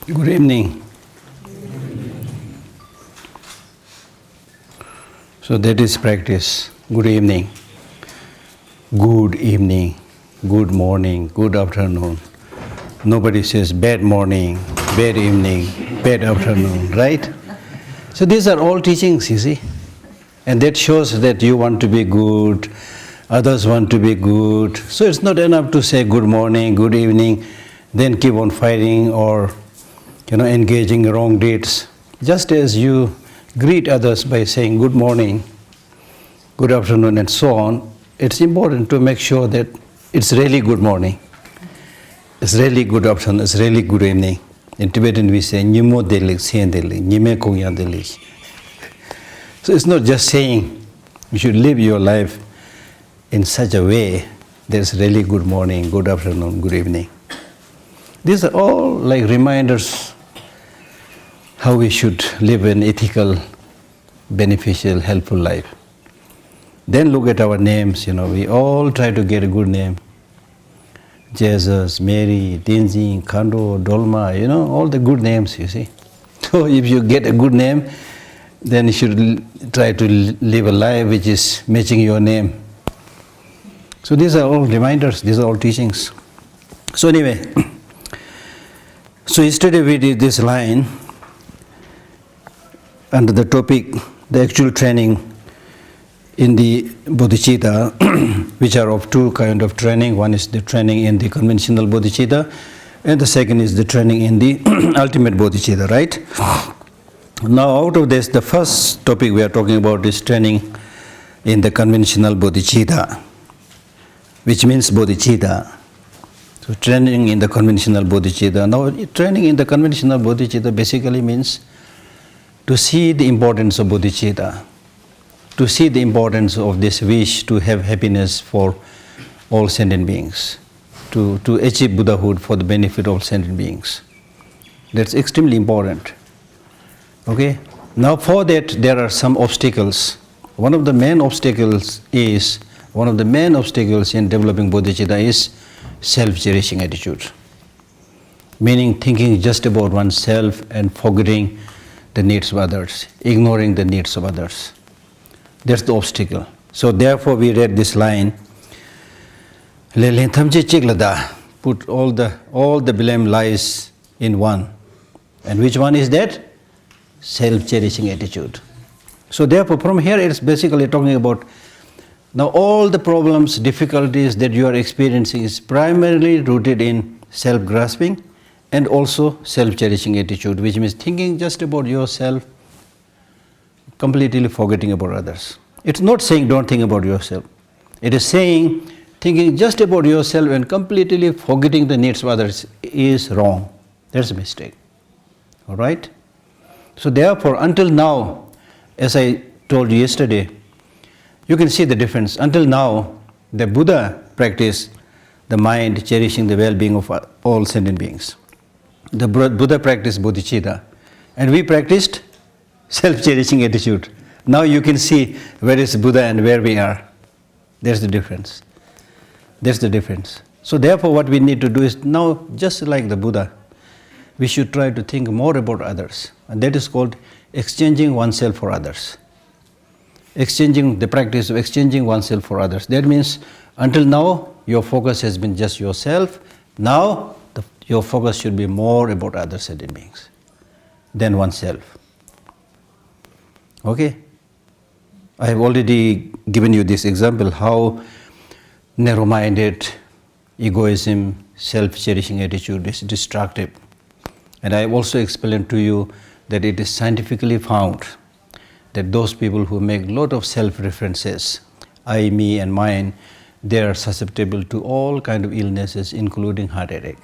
Good evening. So that is practice. Good evening. Good evening. Good morning. Good afternoon. Nobody says bad morning, bad evening, bad afternoon, right? So these are all teachings, you see. And that shows that you want to be good, others want to be good. So it's not enough to say good morning, good evening, then keep on fighting or engaging in wrong deeds. Just as you greet others by saying good morning, good afternoon, and so on, it's important to make sure that it's really good morning, it's really good afternoon, it's really good evening. In Tibetan we say, Nimo delik, Sien delik, Nime Kongya delik. So it's not just saying you should live your life in such a way that it's really good morning, good afternoon, good evening. These are all like reminders how we should live an ethical, beneficial, helpful life. Then look at our names, we all try to get a good name. Jesus, Mary, Tenzin, Kando, Dolma, all the good names, you see. So if you get a good name, then you should try to live a life which is matching your name. So these are all reminders, these are all teachings. So anyway, so yesterday we did this line under the topic, the actual training in the bodhicitta, which are of two kinds of training. One is the training in the conventional bodhicitta, and the second is the training in the ultimate bodhicitta, right? Now out of this, the first topic we are talking about is training in the conventional bodhicitta, which means bodhicitta. So training in the conventional bodhicitta. Now training in the conventional bodhicitta basically means to see the importance of bodhicitta, to see the importance of this wish to have happiness for all sentient beings, to achieve Buddhahood for the benefit of all sentient beings. That's extremely important. Okay? Now for that there are some obstacles. One of the main obstacles in developing bodhicitta is self-cherishing attitude. Meaning thinking just about oneself and forgetting the needs of others, ignoring the needs of others. That's the obstacle. So therefore we read this line, put all the blame lies in one. And which one is that? Self-cherishing attitude. So therefore from here it's basically talking about now all the problems, difficulties that you are experiencing is primarily rooted in self-grasping and also self-cherishing attitude, which means thinking just about yourself, completely forgetting about others. It's not saying don't think about yourself. It is saying thinking just about yourself and completely forgetting the needs of others is wrong. That's a mistake. All right? So therefore, until now, as I told you yesterday, you can see the difference. Until now, the Buddha practiced the mind cherishing the well-being of all sentient beings. The Buddha practiced bodhicitta, and we practiced self-cherishing attitude. Now you can see where is Buddha and where we are. There's the difference. That's the difference. So therefore what we need to do is now, just like the Buddha, we should try to think more about others. And that is called exchanging oneself for others. The practice of exchanging oneself for others. That means until now your focus has been just yourself. Now your focus should be more about other sentient beings than oneself. Okay? I have already given you this example how narrow-minded, egoism, self-cherishing attitude is destructive. And I have also explained to you that it is scientifically found that those people who make a lot of self-references, I, me and mine, they are susceptible to all kinds of illnesses, including heart attack.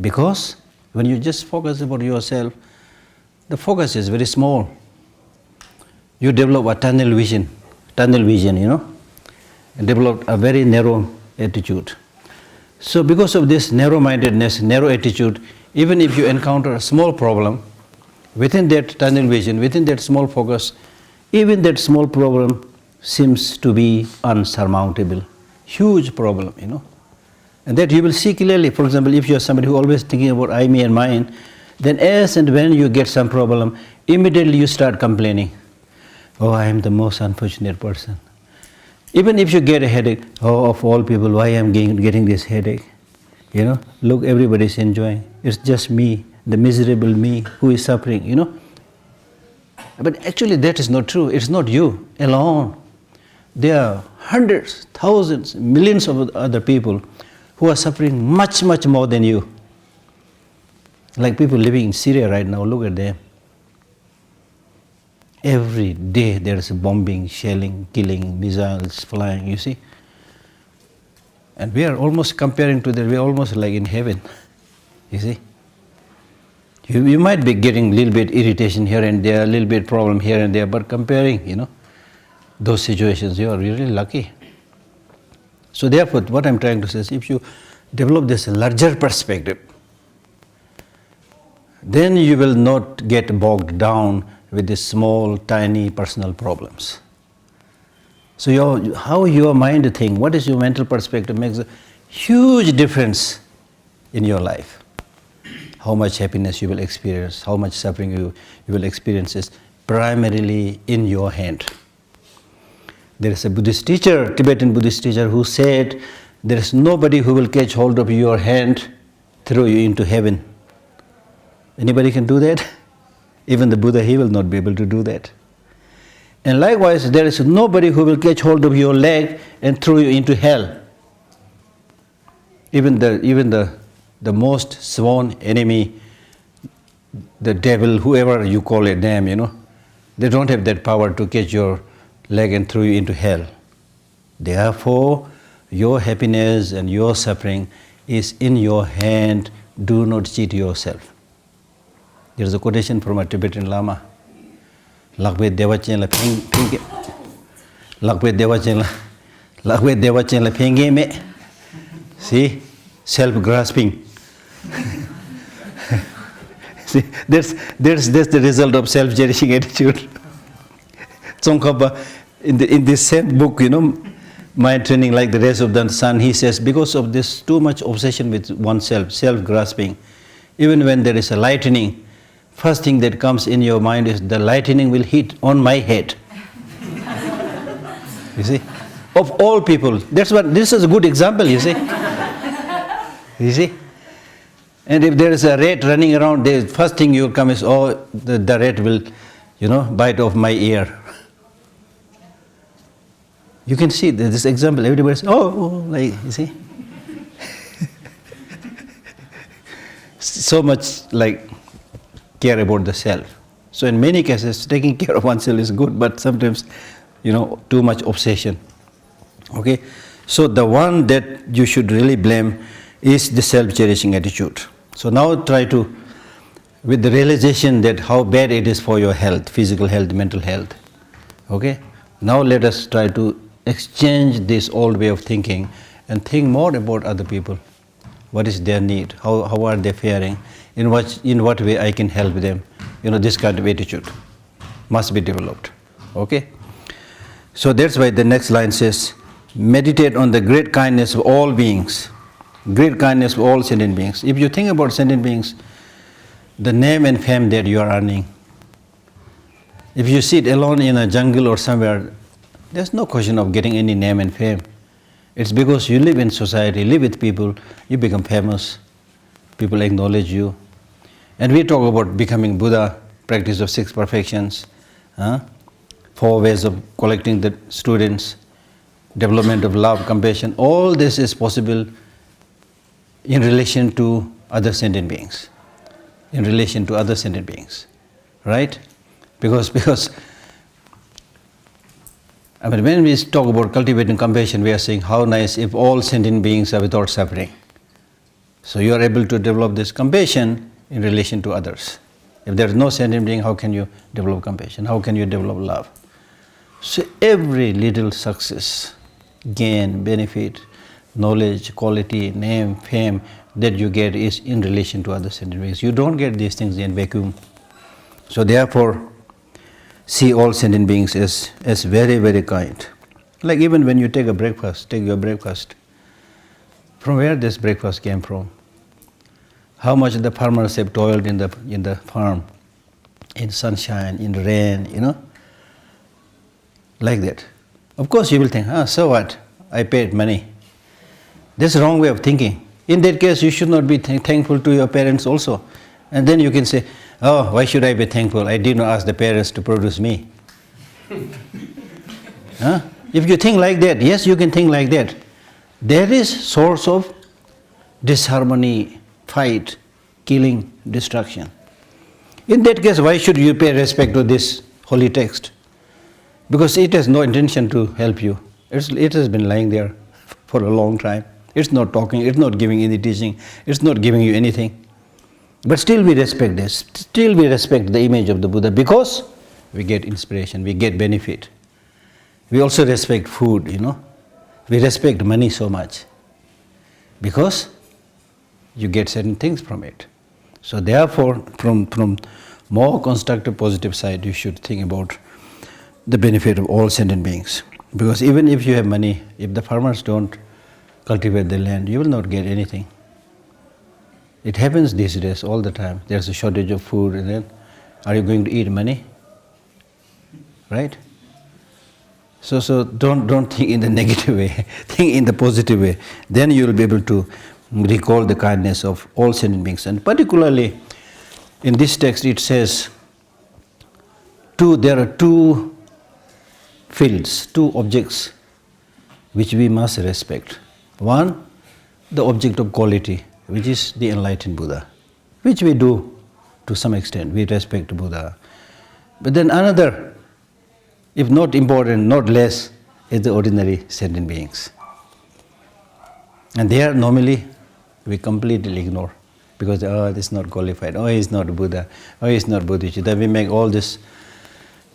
Because when you just focus about yourself, the focus is very small. You develop a tunnel vision, and develop a very narrow attitude. So because of this narrow-mindedness, narrow attitude, even if you encounter a small problem, within that tunnel vision, within that small focus, even that small problem seems to be unsurmountable. Huge problem, And that you will see clearly. For example, if you are somebody who always thinking about I, me and mine, then as and when you get some problem, immediately you start complaining. Oh, I am the most unfortunate person. Even if you get a headache, oh, of all people, why I am getting this headache? You know, look, everybody is enjoying. It's just me, the miserable me, who is suffering, you know. But actually that is not true. It's not you alone. There are hundreds, thousands, millions of other people who are suffering much, much more than you. Like people living in Syria right now, look at them. Every day there is bombing, shelling, killing, missiles flying, you see. And we are almost comparing to that, we are almost like in heaven, you see. You might be getting a little bit irritation here and there, a little bit problem here and there, but comparing, you know, those situations, you are really lucky. So therefore, what I'm trying to say is, if you develop this larger perspective, then you will not get bogged down with these small, tiny personal problems. So how your mind thinks, what is your mental perspective makes a huge difference in your life. How much happiness you will experience, how much suffering you will experience is primarily in your hand. There is a Buddhist teacher, Tibetan Buddhist teacher, who said, there is nobody who will catch hold of your hand, throw you into heaven. Anybody can do that? Even the Buddha, he will not be able to do that. And likewise, there is nobody who will catch hold of your leg and throw you into hell. Even the most sworn enemy, the devil, whoever you call it name, you know, they don't have that power to catch your leg and throw you into hell. Therefore, your happiness and your suffering is in your hand. Do not cheat yourself. There is a quotation from a Tibetan Lama. Lakwe dewa chen la penge, lakwe dewa chen la penge me. See, self-grasping. See, that's the result of self-cherishing attitude. Tsongkhapa, in this same book, you know, Mind Training Like the Rays of the Sun, he says, because of this too much obsession with oneself, self-grasping, even when there is a lightning, first thing that comes in your mind is the lightning will hit on my head. You see? Of all people. This is a good example, you see? You see? And if there is a rat running around, the first thing you come is, oh, the rat will, you know, bite off my ear. You can see this example, everybody says, oh, like, you see? So much like care about the self. So in many cases, taking care of oneself is good, but sometimes, you know, too much obsession. Okay? So the one that you should really blame is the self-cherishing attitude. So now try to, with the realization that how bad it is for your health, physical health, mental health. Okay? Now let us try to exchange this old way of thinking and think more about other people. What is their need? How are they faring? In what way I can help them? You know, this kind of attitude must be developed. Okay? So that's why the next line says, meditate on the great kindness of all beings. Great kindness of all sentient beings. If you think about sentient beings, the name and fame that you are earning, if you sit alone in a jungle or somewhere, there's no question of getting any name and fame. It's because you live in society, live with people, you become famous, people acknowledge you. And we talk about becoming Buddha, practice of 6 perfections, 4 ways of collecting the students, development of love, compassion. All this is possible in relation to other sentient beings, right? Because I mean, when we talk about cultivating compassion, we are saying how nice if all sentient beings are without suffering. So you are able to develop this compassion in relation to others. If there is no sentient being, how can you develop compassion? How can you develop love? So every little success, gain, benefit, knowledge, quality, name, fame that you get is in relation to other sentient beings. You don't get these things in vacuum. So therefore, see all sentient beings as very, very kind. Like even when you take your breakfast, From where this breakfast came from? How much the farmers have toiled in the farm, in sunshine, in rain, like that. Of course you will think, so what? I paid money. That's the wrong way of thinking. In that case, you should not be thankful to your parents also. And then you can say, oh, why should I be thankful? I did not ask the parents to produce me. If you think like that, yes, you can think like that. There is source of disharmony, fight, killing, destruction. In that case, why should you pay respect to this holy text? Because it has no intention to help you. It has been lying there for a long time. It's not talking, it's not giving any teaching, it's not giving you anything. But still we respect this, still we respect the image of the Buddha because we get inspiration, we get benefit. We also respect food, We respect money so much because you get certain things from it. So therefore, from more constructive, positive side, you should think about the benefit of all sentient beings. Because even if you have money, if the farmers don't cultivate the land, you will not get anything. It happens these days all the time. There's a shortage of food, and then are you going to eat money? Right? So don't think in the negative way, think in the positive way. Then you will be able to recall the kindness of all sentient beings. And particularly in this text it says, there are two fields, two objects which we must respect. One, the object of quality, which is the enlightened Buddha, which we do to some extent, we respect Buddha. But then another, if not important, not less, is the ordinary sentient beings. And there normally we completely ignore because, this is not qualified, he's not Buddha, he's not Bodhicitta. We make all these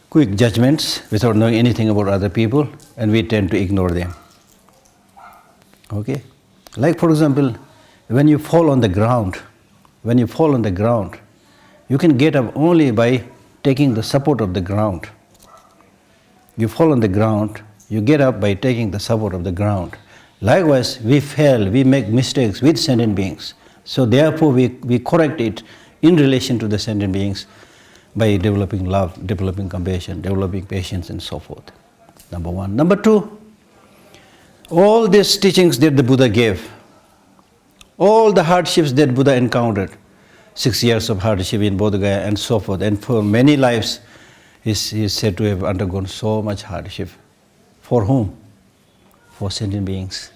quick judgments without knowing anything about other people, and we tend to ignore them. Okay? Like for example, when you fall on the ground, you can get up only by taking the support of the ground. You fall on the ground, you get up by taking the support of the ground. Likewise, we fail, we make mistakes with sentient beings. So therefore we correct it in relation to the sentient beings by developing love, developing compassion, developing patience and so forth. Number one. Number two, all these teachings that the Buddha gave, all the hardships that Buddha encountered, 6 years of hardship in Bodh Gaya and so forth, and for many lives he is said to have undergone so much hardship. For whom? For sentient beings.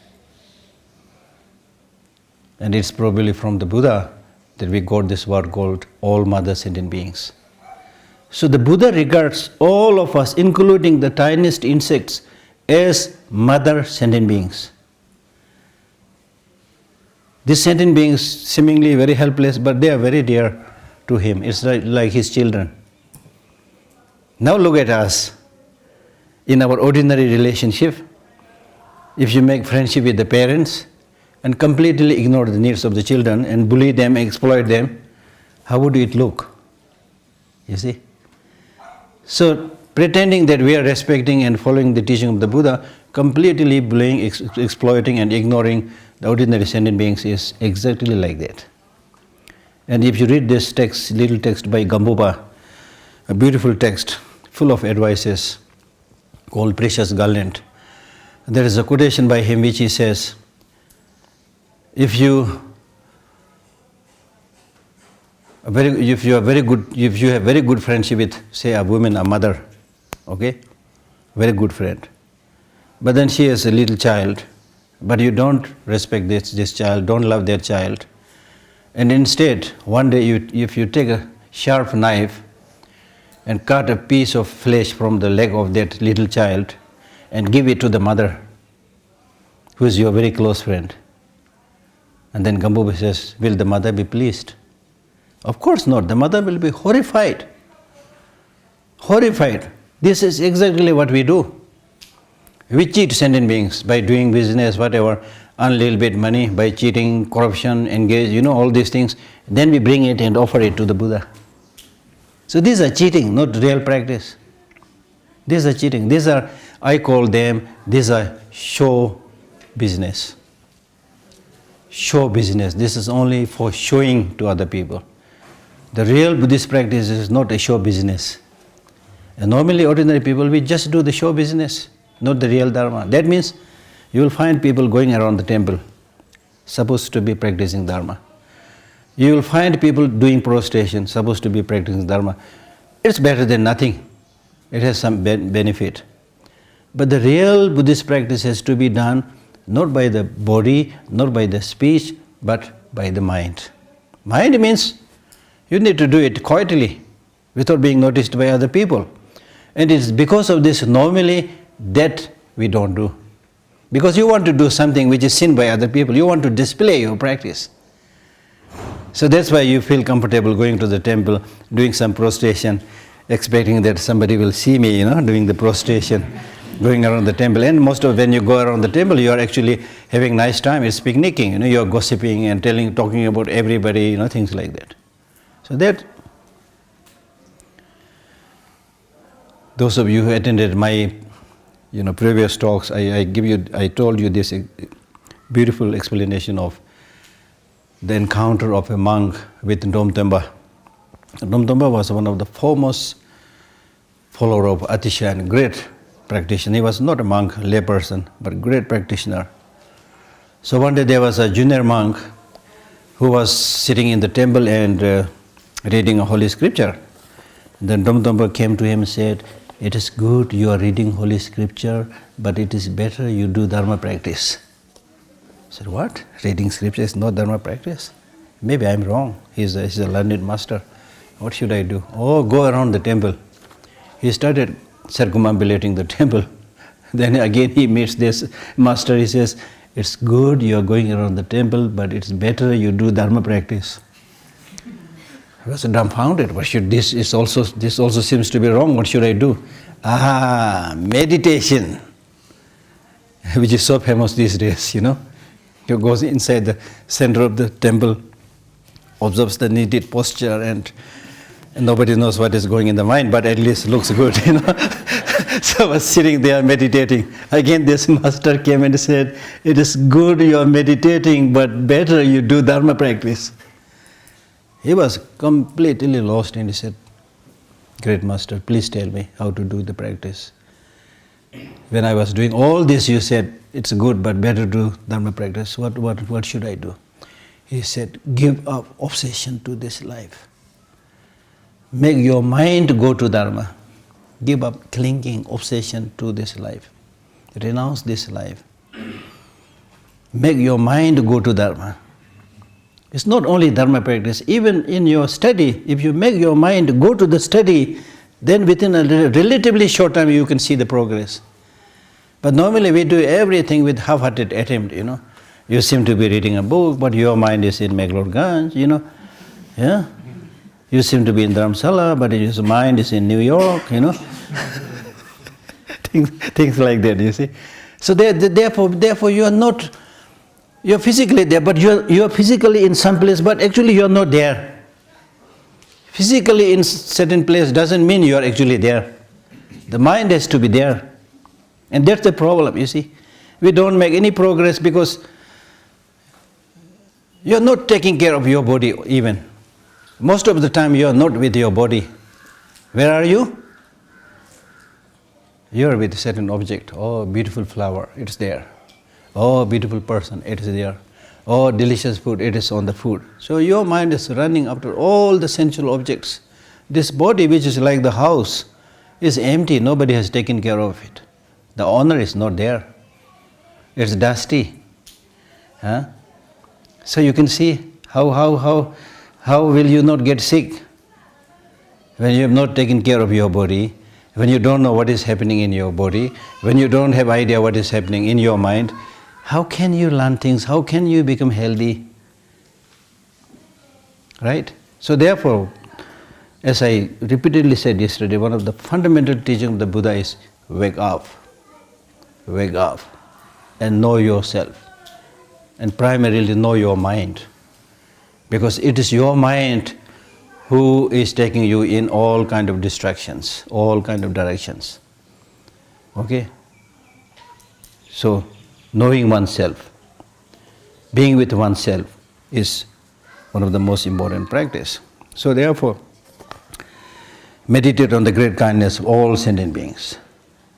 And it's probably from the Buddha that we got this word called all mother sentient beings. So the Buddha regards all of us, including the tiniest insects, as mother sentient beings. These sentient beings seemingly very helpless, but they are very dear to him. It's like his children. Now look at us. In our ordinary relationship, if you make friendship with the parents and completely ignore the needs of the children and bully them, exploit them, how would it look? You see? So pretending that we are respecting and following the teaching of the Buddha, completely bullying, exploiting and ignoring the ordinary sentient beings is exactly like that. And if you read this text, little text by Gambupa, a beautiful text full of advices called Precious Garland, there is a quotation by him which he says, if you have very good friendship with, say, a woman, a mother, okay, very good friend, but then she has a little child, but you don't respect this child, don't love their child, and instead one day if you take a sharp knife and cut a piece of flesh from the leg of that little child and give it to the mother, who is your very close friend, and then Gambupa says, will the mother be pleased? Of course not. The mother will be horrified. Horrified. This is exactly what we do. We cheat sentient beings by doing business, whatever, earn a little bit money by cheating, corruption, engage, all these things. Then we bring it and offer it to the Buddha. So these are cheating, not real practice. These are cheating. These are show business. show business. This is only for showing to other people. The real Buddhist practice is not a show business. And normally ordinary people, we just do the show business, not the real Dharma. That means you will find people going around the temple, supposed to be practicing Dharma. You will find people doing prostration, supposed to be practicing Dharma. It's better than nothing. It has some benefit. But the real Buddhist practice has to be done not by the body, not by the speech, but by the mind. Mind means you need to do it quietly, without being noticed by other people. And it's because of this normally that we don't do. Because you want to do something which is seen by other people, you want to display your practice. So that's why you feel comfortable going to the temple, doing some prostration, expecting that somebody will see me, doing the prostration, going around the temple. And most of when you go around the temple, you are actually having nice time. It's picnicking, you are gossiping and talking about everybody, things like that. So that, those of you who attended my, previous talks, I told you this beautiful explanation of the encounter of a monk with Domtemba. Domtemba was one of the foremost follower of Atisha and great practitioner. He was not a monk, layperson, but great practitioner. So one day there was a junior monk who was sitting in the temple and reading a holy scripture. Then Domtemba came to him and said, "It is good you are reading holy scripture, but it is better you do Dharma practice." I said, "What? Reading scripture is not Dharma practice? Maybe I'm wrong. He's a learned master. What should I do?" "Oh, go around the temple." He started circumambulating the temple. Then again he meets this master. He says, "It's good you are going around the temple, but it's better you do Dharma practice." I was dumbfounded. This also seems to be wrong. What should I do? Meditation, which is so famous these days, He goes inside the center of the temple, observes the needed posture, and nobody knows what is going in the mind, but at least looks good, So I was sitting there meditating. Again this master came and said, "It is good you are meditating, but better you do Dharma practice." He was completely lost and he said, "Great master, please tell me how to do the practice. When I was doing all this, you said it's good, but better do Dharma practice. What should I do?" He said, "Give up obsession to this life. Make your mind go to Dharma. Give up clinging, obsession to this life. Renounce this life. Make your mind go to Dharma." It's not only Dharma practice, even in your study, if you make your mind go to the study, then within a relatively short time you can see the progress. But normally we do everything with half-hearted attempt, You seem to be reading a book, but your mind is in Megalorganj, Yeah? You seem to be in Dharamsala, but your mind is in New York, things like that, you see. So therefore you are not, you're physically there, but you're physically in some place, but actually you're not there. Physically in certain place doesn't mean you're actually there. The mind has to be there. And that's the problem, you see. We don't make any progress because you're not taking care of your body even. Most of the time you're not with your body. Where are you? You're with a certain object. Oh, beautiful flower, it's there. Oh, beautiful person, it is there. Oh, delicious food, it is on the food. So your mind is running after all the sensual objects. This body, which is like the house, is empty. Nobody has taken care of it. The owner is not there. It's dusty. So you can see how will you not get sick when you have not taken care of your body, when you don't know what is happening in your body, when you don't have idea what is happening in your mind. How can you learn things? How can you become healthy? Right? So therefore, as I repeatedly said yesterday, one of the fundamental teachings of the Buddha is wake up, and know yourself, and primarily know your mind, because it is your mind who is taking you in all kind of distractions, all kind of directions. Okay? So, knowing oneself. being with oneself is one of the most important practice. So therefore, meditate on the great kindness of all sentient beings.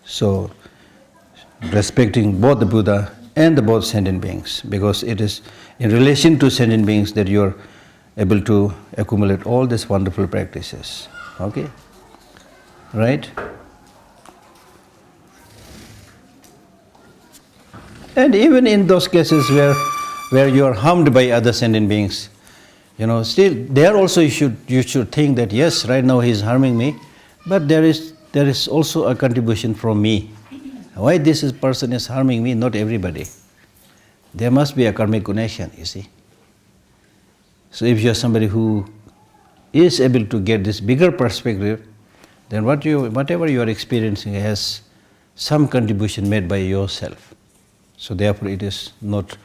So, respecting both the Buddha and the both sentient beings, because it is in relation to sentient beings that you are able to accumulate all these wonderful practices. Okay? Right? And even in those cases where you are harmed by other sentient beings, still there also you should think that yes, right now he is harming me, but there is also a contribution from me. Why this person is harming me? Not everybody. There must be a karmic connection, you see. So if you are somebody who is able to get this bigger perspective, then whatever you are experiencing has some contribution made by yourself. So therefore it is not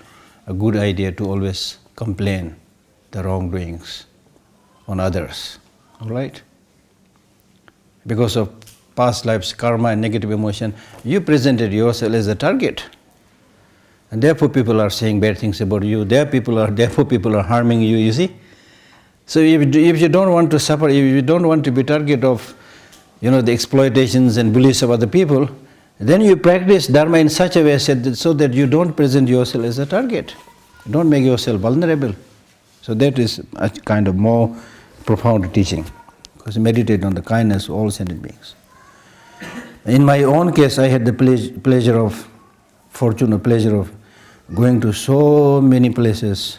a good idea to always complain the wrongdoings on others. All right? Because of past lives, karma and negative emotion, you presented yourself as a target. And therefore people are saying bad things about you. Therefore people are harming you, you see. So if you don't want to suffer, if you don't want to be target of the exploitations and bullies of other people, then you practice dharma in such a way so that you don't present yourself as a target. Don't make yourself vulnerable. So that is a kind of more profound teaching. Because meditate on the kindness of all sentient beings. In my own case, I had the pleasure of going to so many places,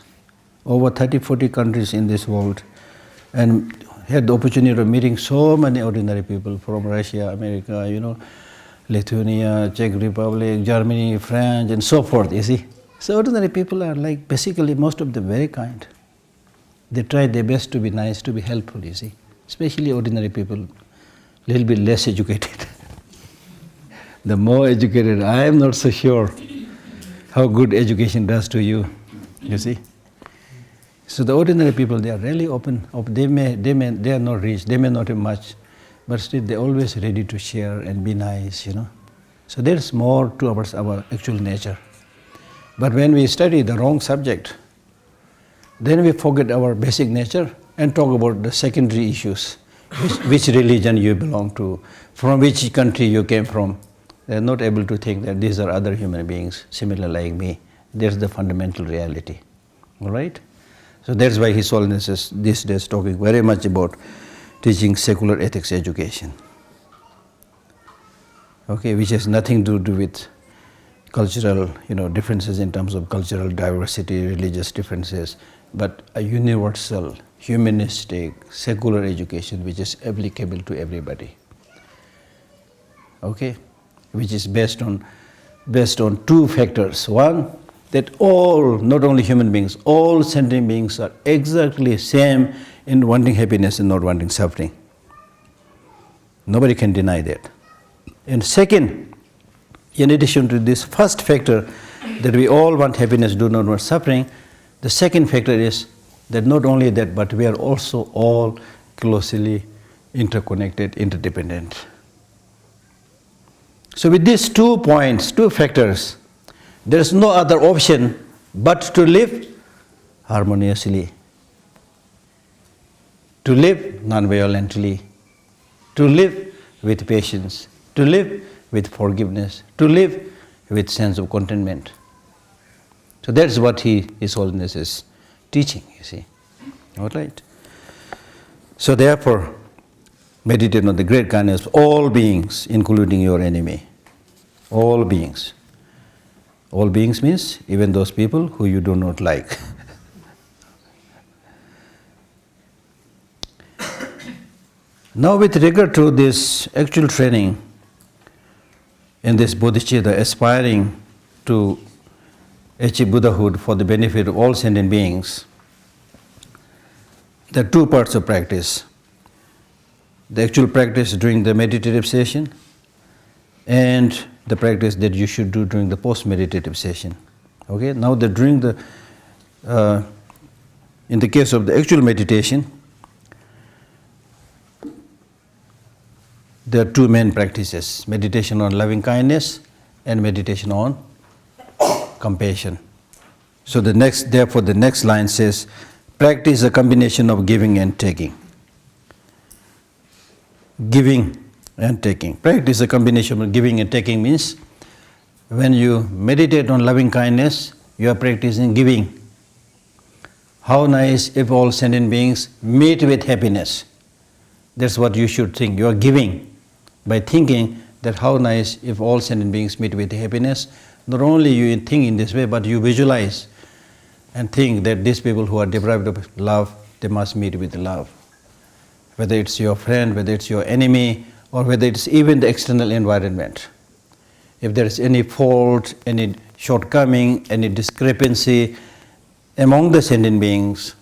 over 30-40 countries in this world, and had the opportunity of meeting so many ordinary people from Russia, America, Lithuania, Czech Republic, Germany, France, and so forth, you see. So ordinary people are like, basically most of them very kind. They try their best to be nice, to be helpful, you see. Especially ordinary people, a little bit less educated. The more educated, I am not so sure how good education does to you, you see. So the ordinary people, they are really open. They are not rich, they may not have much, but still they are always ready to share and be nice, So there is more to our actual nature. But when we study the wrong subject, then we forget our basic nature and talk about the secondary issues, which religion you belong to, from which country you came from. They are not able to think that these are other human beings, similar like me. There's the fundamental reality. All right? So that's why His Holiness is these days talking very much about teaching secular ethics education. Okay, which has nothing to do with cultural, differences in terms of cultural diversity, religious differences, but a universal, humanistic, secular education which is applicable to everybody. Okay, which is based on two factors. One, that all, not only human beings, all sentient beings are exactly same in wanting happiness and not wanting suffering. Nobody can deny that. And second, in addition to this first factor, that we all want happiness, do not want suffering, the second factor is that not only that, but we are also all closely interconnected, interdependent. So with these 2 points, 2 factors, there is no other option but to live harmoniously, to live non-violently, to live with patience, to live with forgiveness, to live with sense of contentment. So that's what His Holiness is teaching, you see. All right. So therefore, meditate on the great kindness of all beings, including your enemy. All beings. All beings means even those people who you do not like. Now with regard to this actual training in this bodhicitta, aspiring to achieve Buddhahood for the benefit of all sentient beings, there are 2 parts of practice. The actual practice during the meditative session and the practice that you should do during the post-meditative session. Okay, now in the case of the actual meditation, there are 2 main practices: meditation on loving kindness and meditation on compassion. So therefore the next line says, practice a combination of giving and taking. Giving and taking. Practice a combination of giving and taking means when you meditate on loving kindness, you are practicing giving. How nice if all sentient beings meet with happiness. That's what you should think. You are giving by thinking that how nice if all sentient beings meet with happiness. Not only you think in this way, but you visualize and think that these people who are deprived of love, they must meet with love. Whether it's your friend, whether it's your enemy, or whether it's even the external environment. If there is any fault, any shortcoming, any discrepancy among the sentient beings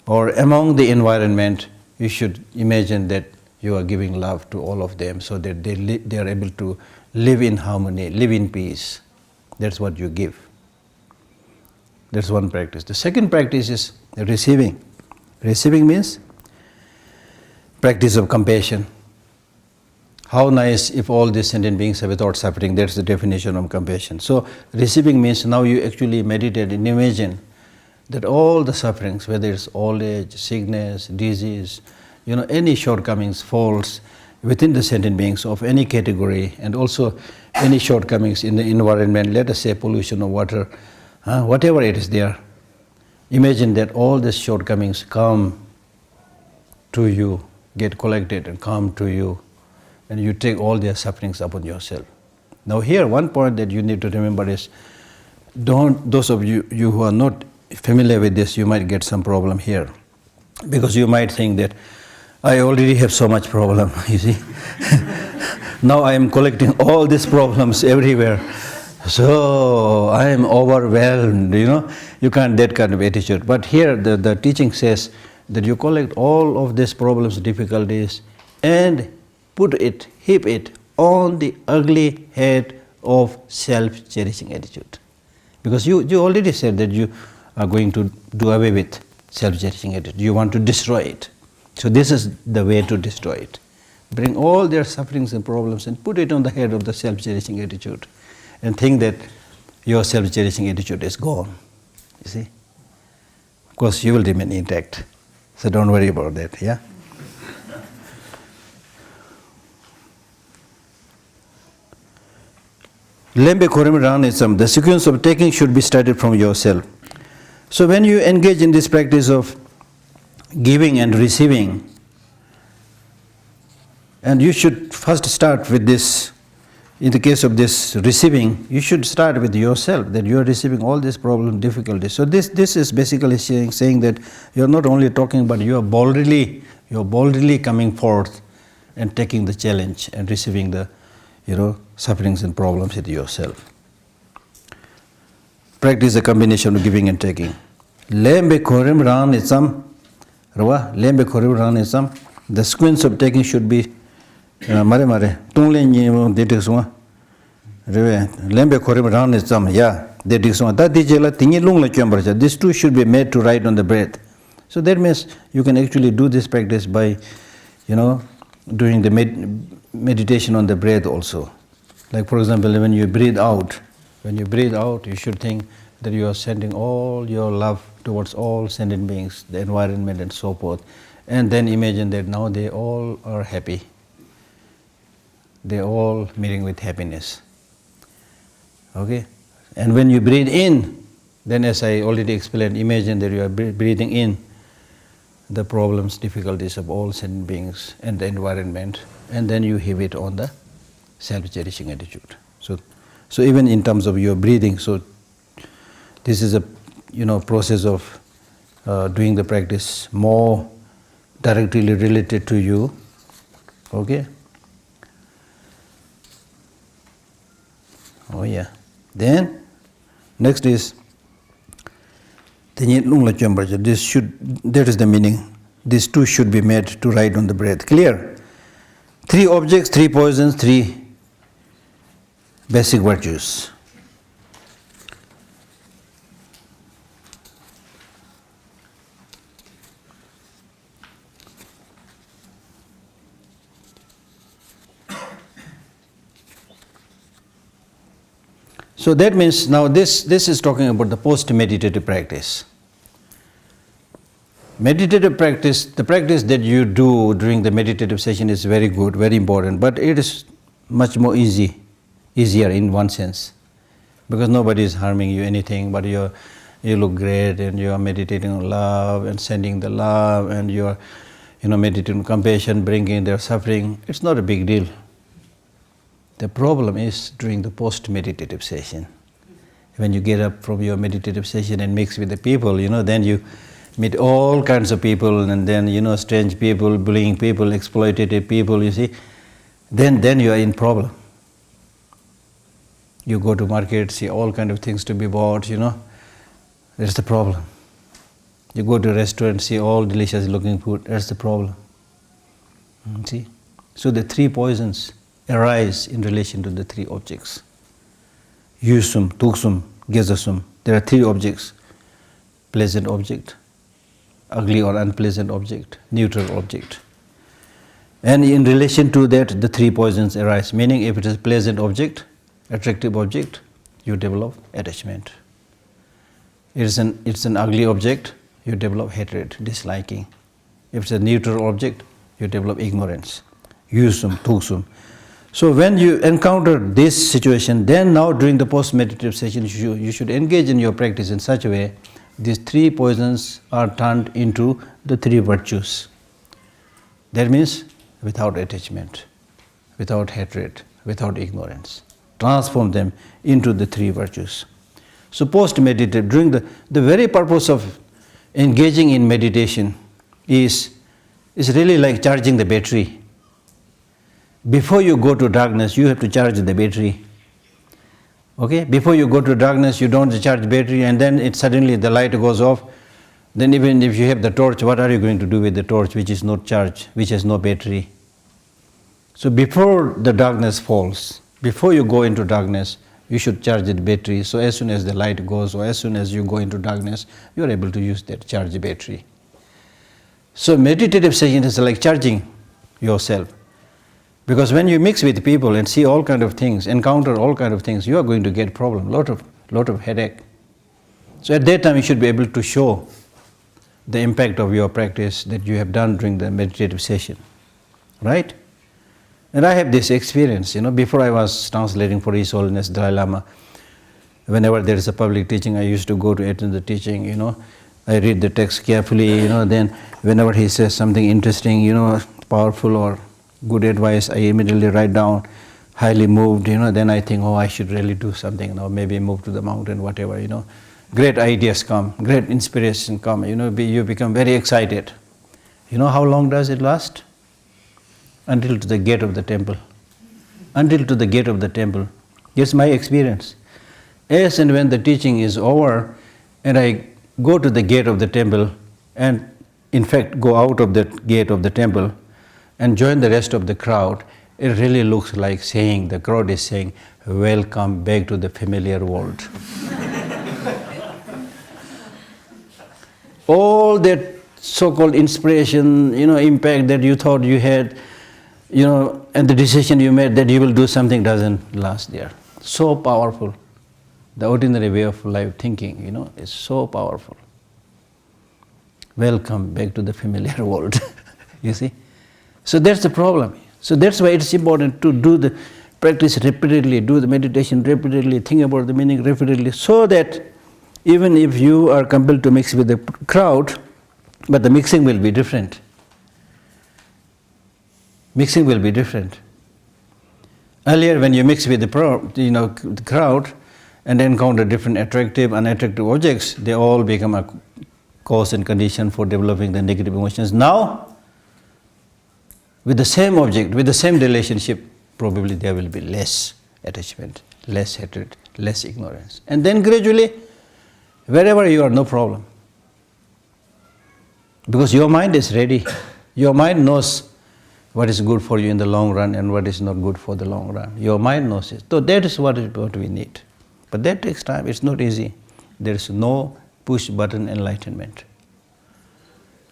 or among the environment, you should imagine that you are giving love to all of them so that they are able to live in harmony, live in peace. That's what you give. That's one practice. The second practice is receiving. Receiving means practice of compassion. How nice if all these sentient beings are without suffering. That's the definition of compassion. So receiving means now you actually meditate and imagine that all the sufferings, whether it's old age, sickness, disease, any shortcomings, faults within the sentient beings of any category, and also any shortcomings in the environment, let us say pollution of water, whatever it is there, imagine that all these shortcomings come to you, get collected and come to you, and you take all their sufferings upon yourself. Now here, one point that you need to remember is, those of you who are not familiar with this, you might get some problem here. Because you might think that, I already have so much problem, you see. Now I am collecting all these problems everywhere. So I am overwhelmed, You can't that kind of attitude. But here the teaching says that you collect all of these problems, difficulties, and heap it on the ugly head of self-cherishing attitude. Because you already said that you are going to do away with self-cherishing attitude. You want to destroy it. So this is the way to destroy it. Bring all their sufferings and problems and put it on the head of the self-cherishing attitude and think that your self-cherishing attitude is gone. You see? Of course, you will remain intact. So don't worry about that, yeah? Lembe Khorim Ranism, the sequence of taking should be started from yourself. So when you engage in this practice of giving and receiving, and you should first start with this, in the case of this receiving, you should start with yourself, that you are receiving all these problems, difficulties. So this is basically saying that you are not only talking, but you are boldly coming forth and taking the challenge and receiving the sufferings and problems with yourself. Practice a combination of giving and taking. Lembe Khorim Ranism, Lembe Khorim Ranism, the sequence of taking should be Mare, Tongle Nimo, Detiswa, Lembe Khorim Ranism, yeah, Detiswa, that Dijela, Tingi Lungla Chamberja. These two should be made to ride on the breath. So that means you can actually do this practice by, doing the meditation on the breath also. Like for example, when you breathe out, you should think that you are sending all your love towards all sentient beings, the environment and so forth. And then imagine that now they all are happy. They all meeting with happiness. Okay? And when you breathe in, then as I already explained, imagine that you are breathing in the problems, difficulties of all sentient beings and the environment, and then you heave it on the self-cherishing attitude. So even in terms of your breathing, so this is a process of doing the practice more directly related to you. Okay? Oh yeah. Then next is that is the meaning. These two should be made to ride on the breath. Clear? 3 objects, 3 poisons, 3 basic virtues. So that means now this is talking about the post-meditative practice. Meditative practice, the practice that you do during the meditative session is very good, very important, but it is much more easier in one sense, because nobody is harming you anything, but you look great and you are meditating on love and sending the love, and you are meditating on compassion, bringing their suffering. It's not a big deal. The problem is during the post-meditative session. When you get up from your meditative session and mix with the people, then you meet all kinds of people, and then, strange people, bullying people, exploitative people, you see. Then you are in problem. You go to market, see all kinds of things to be bought, That's the problem. You go to a restaurant, see all delicious looking food, that's the problem. See? So the three poisons arise in relation to the three objects. Yusum, tuksum, gesasum. There are three objects. Pleasant object, ugly or unpleasant object, neutral object. And in relation to that, the three poisons arise. Meaning, if it is a pleasant object, attractive object, you develop attachment. It's an ugly object, you develop hatred, disliking. If it's a neutral object, you develop ignorance. Yusum, tuksum. So when you encounter this situation, then now during the post-meditative session, you should engage in your practice in such a way, these three poisons are turned into the three virtues. That means without attachment, without hatred, without ignorance. Transform them into the three virtues. So post-meditative, during the very purpose of engaging in meditation is really like charging the battery. Before you go to darkness, you have to charge the battery. Okay? Before you go to darkness, you don't charge battery, and then suddenly the light goes off. Then even if you have the torch, what are you going to do with the torch which is not charged, which has no battery? So before the darkness falls, before you go into darkness, you should charge the battery. So as soon as the light goes, or as soon as you go into darkness, you are able to use that charged battery. So meditative session is like charging yourself. Because when you mix with people and see all kind of things, encounter all kind of things, you are going to get problem, lot of headache. So at that time you should be able to show the impact of your practice that you have done during the meditative session, right? And I have this experience, before I was translating for His Holiness Dalai Lama, whenever there is a public teaching, I used to go to attend the teaching, I read the text carefully, then whenever he says something interesting, powerful or good advice, I immediately write down, highly moved, then I think, I should really do something now, maybe move to the mountain, whatever, Great ideas come, great inspiration come, you become very excited. How long does it last? Until to the gate of the temple. Until to the gate of the temple. It's my experience. As and when the teaching is over, and I go to the gate of the temple, and in fact go out of that gate of the temple, and join the rest of the crowd, it really looks like the crowd is saying, welcome back to the familiar world. All that so-called inspiration, impact that you thought you had, and the decision you made that you will do something doesn't last there. So powerful. The ordinary way of life thinking, is so powerful. Welcome back to the familiar world, you see. So that's the problem. So that's why it's important to do the practice repeatedly, do the meditation repeatedly, think about the meaning repeatedly, so that even if you are compelled to mix with the crowd, but the mixing will be different. Mixing will be different. Earlier, when you mix with the crowd and encounter different attractive, unattractive objects, they all become a cause and condition for developing the negative emotions. Now, with the same object, with the same relationship, probably there will be less attachment, less hatred, less ignorance. And then gradually, wherever you are, no problem. Because your mind is ready. Your mind knows what is good for you in the long run and what is not good for the long run. Your mind knows it. So that is what we need. But that takes time. It's not easy. There is no push-button enlightenment.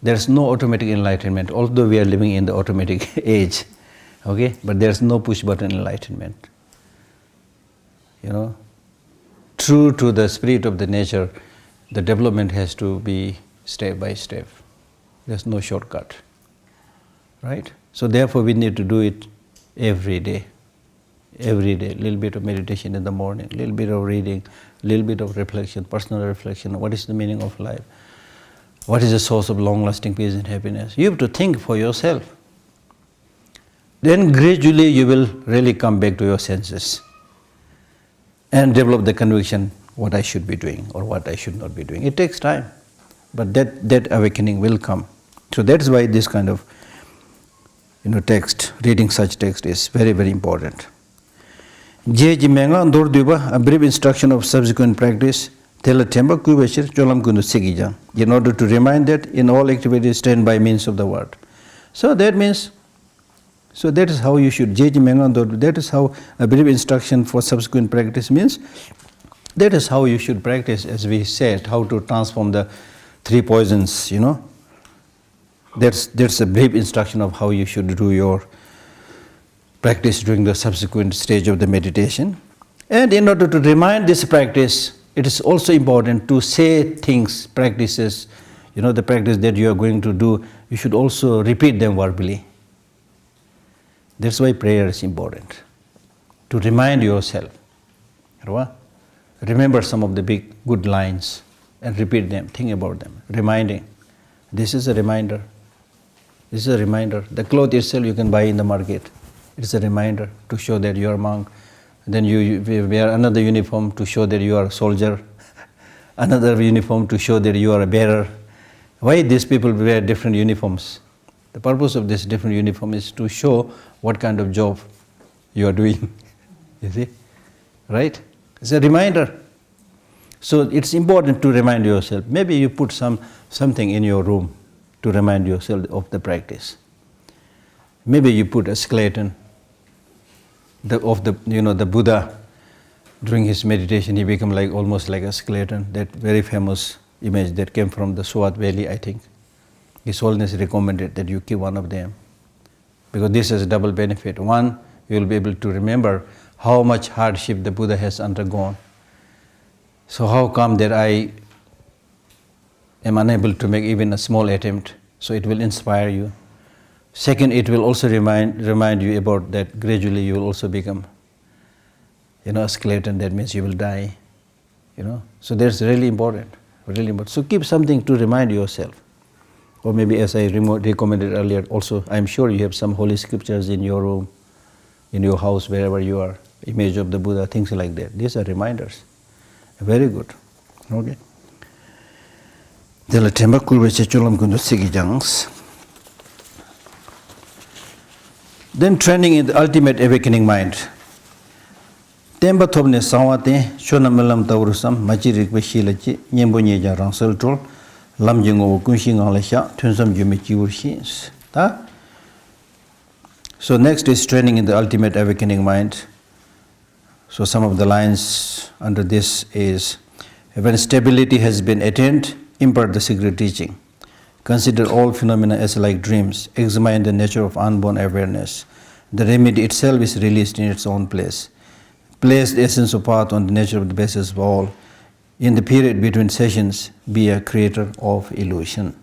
There is no automatic enlightenment, although we are living in the automatic age. Okay? But there is no push-button enlightenment. true to the spirit of the nature, the development has to be step by step. There's no shortcut, right? So therefore we need to do it every day. Every day, a little bit of meditation in the morning, a little bit of reading, a little bit of reflection, personal reflection. What is the meaning of life? What is the source of long-lasting peace and happiness? You have to think for yourself. Then gradually you will really come back to your senses and develop the conviction what I should be doing or what I should not be doing. It takes time, but that awakening will come. So that's why this kind of text, reading such text is very, very important. Je menga ndor duba, a brief instruction of subsequent practice, tell a temba kubashir cholam kundu sigija, in order to remind that in all activities stand by means of the word. So that means, so that is how you should, Je menga ndor, that is how a brief instruction for subsequent practice means, that is how you should practice, as we said, how to transform the three poisons, That's a brief instruction of how you should do your practice during the subsequent stage of the meditation. And in order to remind this practice, it is also important to say things, practices, the practice that you are going to do, you should also repeat them verbally. That's why prayer is important, to remind yourself. Remember some of the big good lines and repeat them, think about them, reminding. This is a reminder. This is a reminder. The cloth itself you can buy in the market. It is a reminder to show that you are a monk. Then you wear another uniform to show that you are a soldier. Another uniform to show that you are a bearer. Why these people wear different uniforms? The purpose of this different uniform is to show what kind of job you are doing. You see? Right? It's a reminder. So it's important to remind yourself. Maybe you put something in your room to remind yourself of the practice. Maybe you put a skeleton of the Buddha. During his meditation, he became almost like a skeleton. That very famous image that came from the Swat Valley, I think. His Holiness recommended that you keep one of them, because this has double benefit. One, you will be able to remember how much hardship the Buddha has undergone. So how come that I am unable to make even a small attempt? So it will inspire you. Second, it will also remind you about that gradually you will also become, a skeleton. That means you will die, So that's really important, really important. So keep something to remind yourself. Or maybe, as I recommended earlier, also I'm sure you have some holy scriptures in your room, in your house, wherever you are, image of the Buddha, things like that. These are reminders. Very good. Okay. Then training in the ultimate awakening mind. Temba thobne sawate shonamalam taurusam machirik beshilachi nyembo nyeja rangsel trol lam jingo kunshi ngalisha tunsam jumichi urshi. So next is training in the ultimate awakening mind. So some of the lines under this is, when stability has been attained, impart the secret teaching. Consider all phenomena as like dreams. Examine the nature of unborn awareness. The remedy itself is released in its own place. Place the essence of path on the nature of the basis of all. In the period between sessions, be a creator of illusion.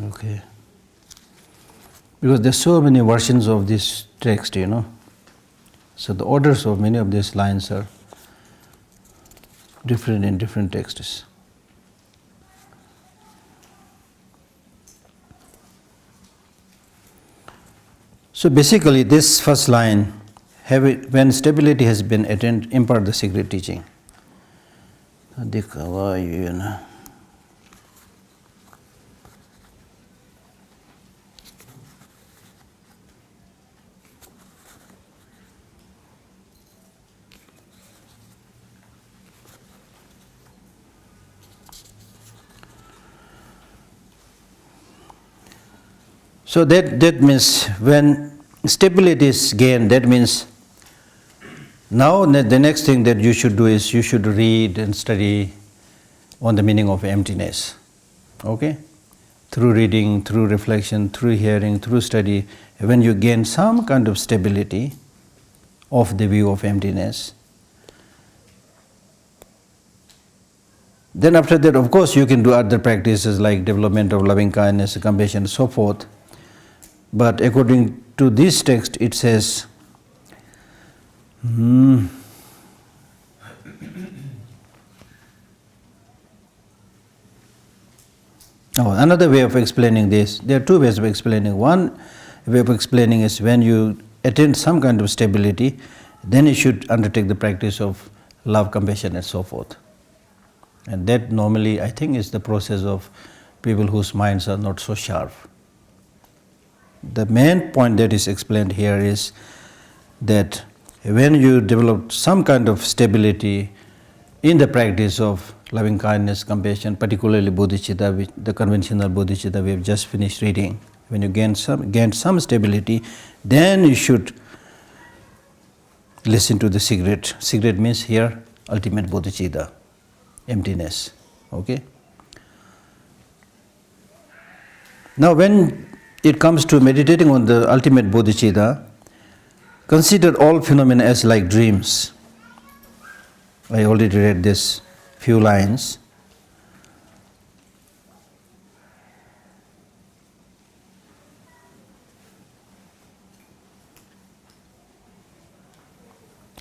Okay. Because there's so many versions of this text, So the orders of many of these lines are different in different texts. So basically this first line, when stability has been attained, impart the secret teaching. So that means when stability is gained, that means now the next thing that you should do is you should read and study on the meaning of emptiness. Okay? Through reading, through reflection, through hearing, through study, when you gain some kind of stability of the view of emptiness, then after that, of course, you can do other practices like development of loving kindness, compassion, and so forth. But according to this text, it says, another way of explaining this, there are two ways of explaining. One way of explaining is when you attain some kind of stability, then you should undertake the practice of love, compassion, and so forth. And that normally, I think, is the process of people whose minds are not so sharp. The main point that is explained here is that when you develop some kind of stability in the practice of loving kindness, compassion, particularly bodhicitta, the conventional bodhicitta we have just finished reading, when you gain some stability, then you should listen to the secret. Secret means here ultimate bodhicitta, emptiness. Okay? Now when it comes to meditating on the ultimate bodhicitta, consider all phenomena as like dreams. I already read this few lines.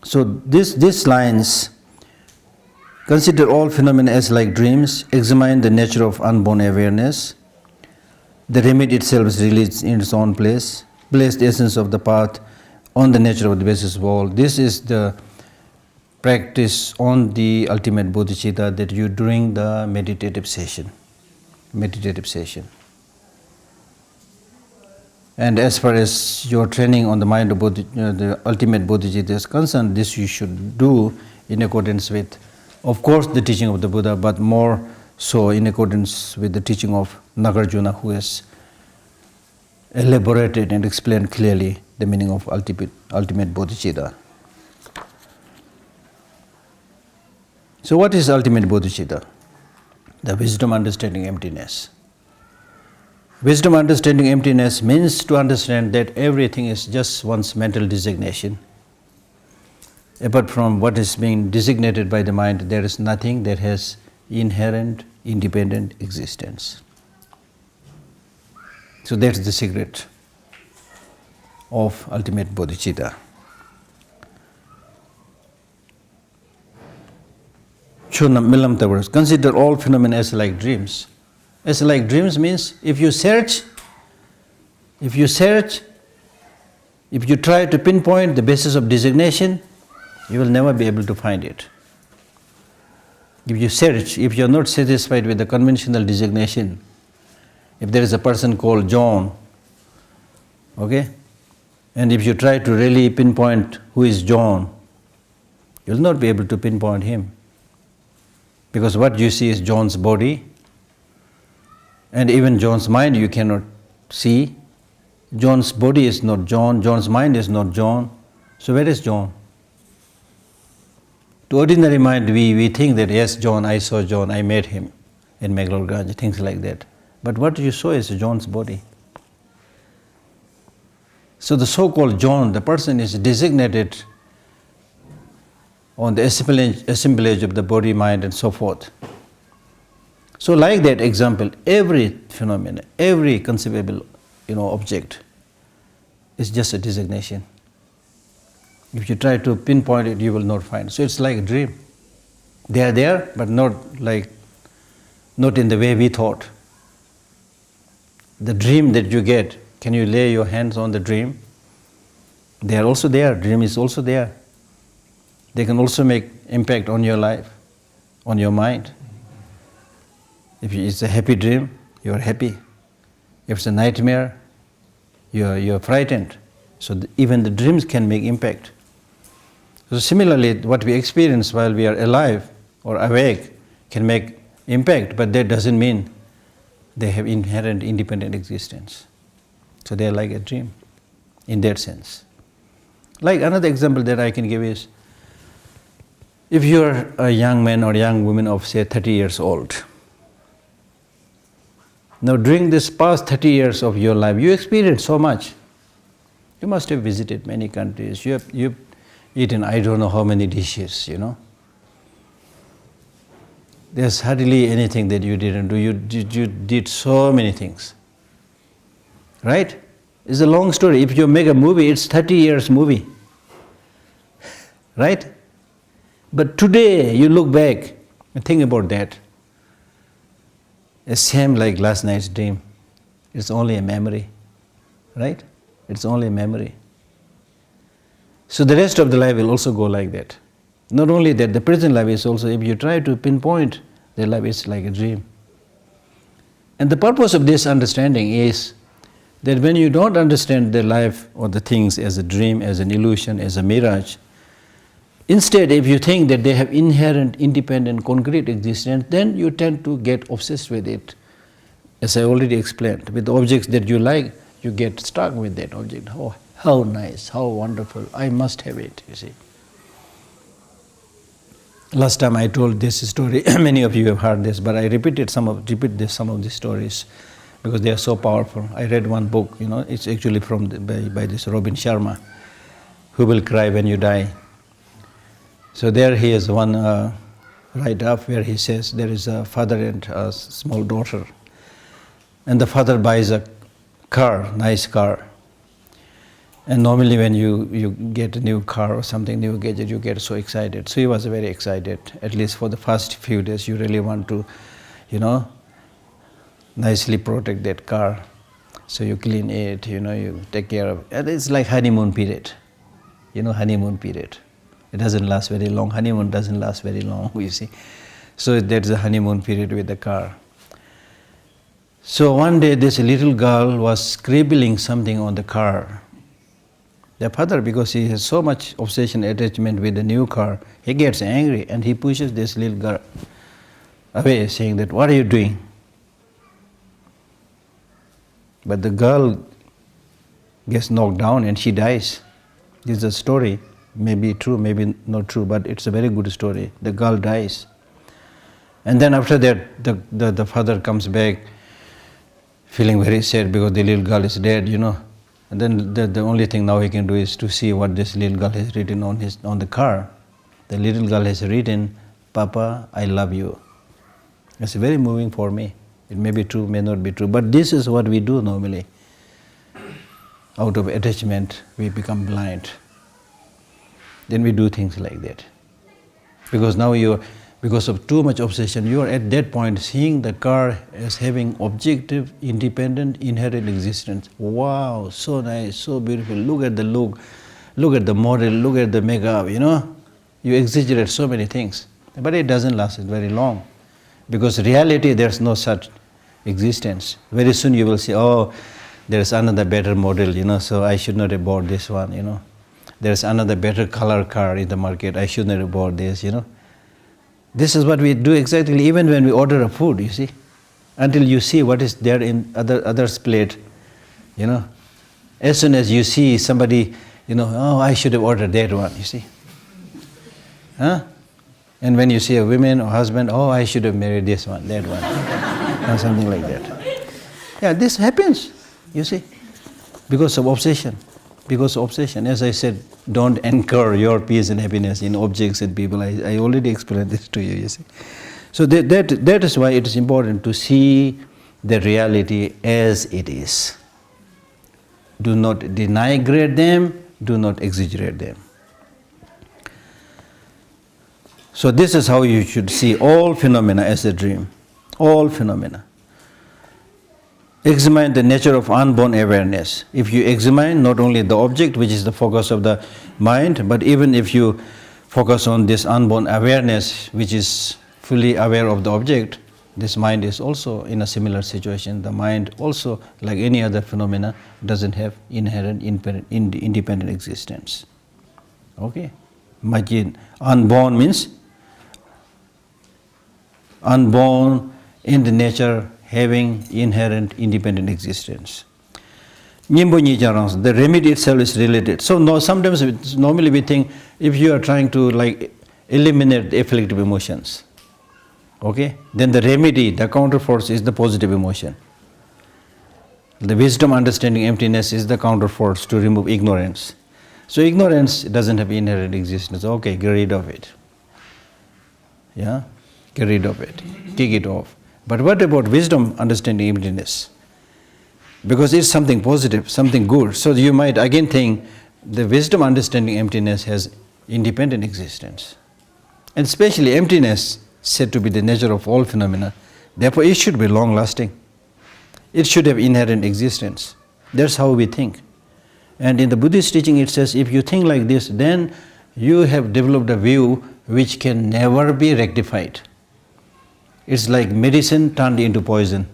So these lines, consider all phenomena as like dreams, examine the nature of unborn awareness, the remedy itself is released in its own place, place the essence of the path on the nature of the basis of all. This is the practice on the ultimate bodhicitta that you during the meditative session. And as far as your training on the mind of the ultimate bodhicitta is concerned, this you should do in accordance with, of course, the teaching of the Buddha, but more so in accordance with the teaching of Nagarjuna, who has elaborated and explained clearly the meaning of ultimate bodhicitta. So what is ultimate bodhicitta? The wisdom understanding emptiness. Wisdom understanding emptiness means to understand that everything is just one's mental designation. Apart from what is being designated by the mind, there is nothing that has inherent, independent existence. So that's the secret of ultimate bodhicitta. Consider all phenomena as like dreams. As like dreams means if you try to pinpoint the basis of designation, you will never be able to find it. If you search, if you are not satisfied with the conventional designation, if there is a person called John, okay, and if you try to really pinpoint who is John, you will not be able to pinpoint him. Because what you see is John's body, and even John's mind you cannot see. John's body is not John, John's mind is not John. So where is John? To ordinary mind we think that yes, John, I saw John, I met him in Meghalorganj, things like that. But what you saw is John's body. So the so-called John, the person is designated on the assemblage of the body, mind, and so forth. So like that example, every phenomenon, every conceivable object is just a designation. If you try to pinpoint it, you will not find. So it's like a dream. They are there, but not in the way we thought. The dream that you get, can you lay your hands on the dream? They are also there. Dream is also there. They can also make impact on your life, on your mind. If it's a happy dream, you are happy. If it's a nightmare, you are frightened. So even the dreams can make impact. So similarly, what we experience while we are alive or awake can make impact, but that doesn't mean they have inherent independent existence. So they are like a dream in that sense. Like another example that I can give is, if you are a young man or young woman of say 30 years old, now during this past 30 years of your life, you experienced so much. You must have visited many countries, you've eaten I don't know how many dishes, There's hardly anything that you didn't do. You did so many things. Right? It's a long story. If you make a movie, it's 30 years movie. Right? But today, you look back and think about that. It's same like last night's dream. It's only a memory. Right? It's only a memory. So the rest of the life will also go like that. Not only that, the present life is also, if you try to pinpoint their life, it's like a dream. And the purpose of this understanding is that when you don't understand their life or the things as a dream, as an illusion, as a mirage, instead, if you think that they have inherent, independent, concrete existence, then you tend to get obsessed with it. As I already explained, with the objects that you like, you get stuck with that object. Oh, how nice, how wonderful, I must have it, you see. Last time I told this story, many of you have heard this, but I repeat some of these stories because they are so powerful. I read one book, it's actually by this Robin Sharma, Who Will Cry When You Die. So there he has one write-up where he says there is a father and a small daughter, and the father buys a car, nice car. And normally when you get a new car or something, new gadget, you get so excited. So he was very excited. At least for the first few days, you really want to, nicely protect that car. So you clean it, you take care of it. And it's like honeymoon period. Honeymoon period. It doesn't last very long. Honeymoon doesn't last very long, you see. So that's the honeymoon period with the car. So one day this little girl was scribbling something on the car. The father, because he has so much obsession, attachment with the new car, he gets angry and he pushes this little girl away, saying that, what are you doing? But the girl gets knocked down and she dies. This is a story, maybe true, maybe not true, but it's a very good story. The girl dies. And then after that, the father comes back feeling very sad because the little girl is dead, And then the only thing now he can do is to see what this little girl has written on the car. The little girl has written, Papa, I love you. It's very moving for me. It may be true, may not be true, but this is what we do normally. Out of attachment, we become blind. Then we do things like that. Because now because of too much obsession, you are at that point seeing the car as having objective, independent, inherent existence. Wow, so nice, so beautiful. Look at the look at the model, look at the makeup, You exaggerate so many things. But it doesn't last very long. Because reality, there's no such existence. Very soon you will say, oh, there's another better model, so I should not have bought this one, There's another better color car in the market, I should not have bought this, This is what we do exactly even when we order a food, you see. Until you see what is there in others' plate, As soon as you see somebody, oh, I should have ordered that one, you see. Huh? And when you see a woman or husband, oh, I should have married this one, that one, or something like that. Yeah, this happens, you see, because of obsession. Because of obsession, as I said, don't anchor your peace and happiness in objects and people. I already explained this to you, you see. So that is why it is important to see the reality as it is. Do not denigrate them, do not exaggerate them. So this is how you should see all phenomena as a dream. All phenomena. Examine the nature of unborn awareness. If you examine not only the object, which is the focus of the mind, but even if you focus on this unborn awareness, which is fully aware of the object, this mind is also in a similar situation. The mind also, like any other phenomena, doesn't have inherent independent existence. Okay? Imagine, unborn means unborn in the nature having inherent independent existence. The remedy itself is related. So no, sometimes normally we think if you are trying to like eliminate the afflictive emotions, okay, then the remedy, the counterforce is the positive emotion. The wisdom, understanding emptiness is the counterforce to remove ignorance. So ignorance doesn't have inherent existence. Okay, get rid of it. Yeah, get rid of it, kick it off. But what about wisdom, understanding emptiness? Because it's something positive, something good. So you might again think the wisdom, understanding emptiness has independent existence. And especially emptiness said to be the nature of all phenomena. Therefore it should be long lasting. It should have inherent existence. That's how we think. And in the Buddhist teaching it says, if you think like this, then you have developed a view which can never be rectified. It's like medicine turned into poison.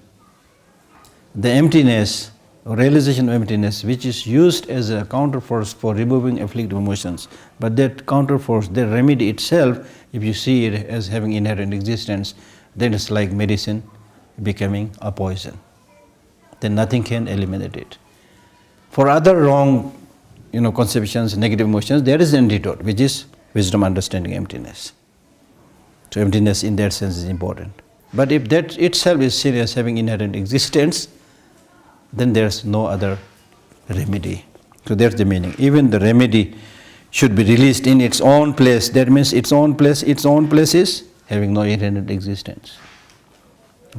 The emptiness, or realization of emptiness, which is used as a counterforce for removing afflictive emotions. But that counterforce, the remedy itself, if you see it as having inherent existence, then it's like medicine becoming a poison. Then nothing can eliminate it. For other wrong, conceptions, negative emotions, there is an antidote, which is wisdom, understanding emptiness. So emptiness in that sense is important. But if that itself is seen as having inherent existence, then there's no other remedy. So that's the meaning. Even the remedy should be released in its own place. That means its own place is having no inherent existence.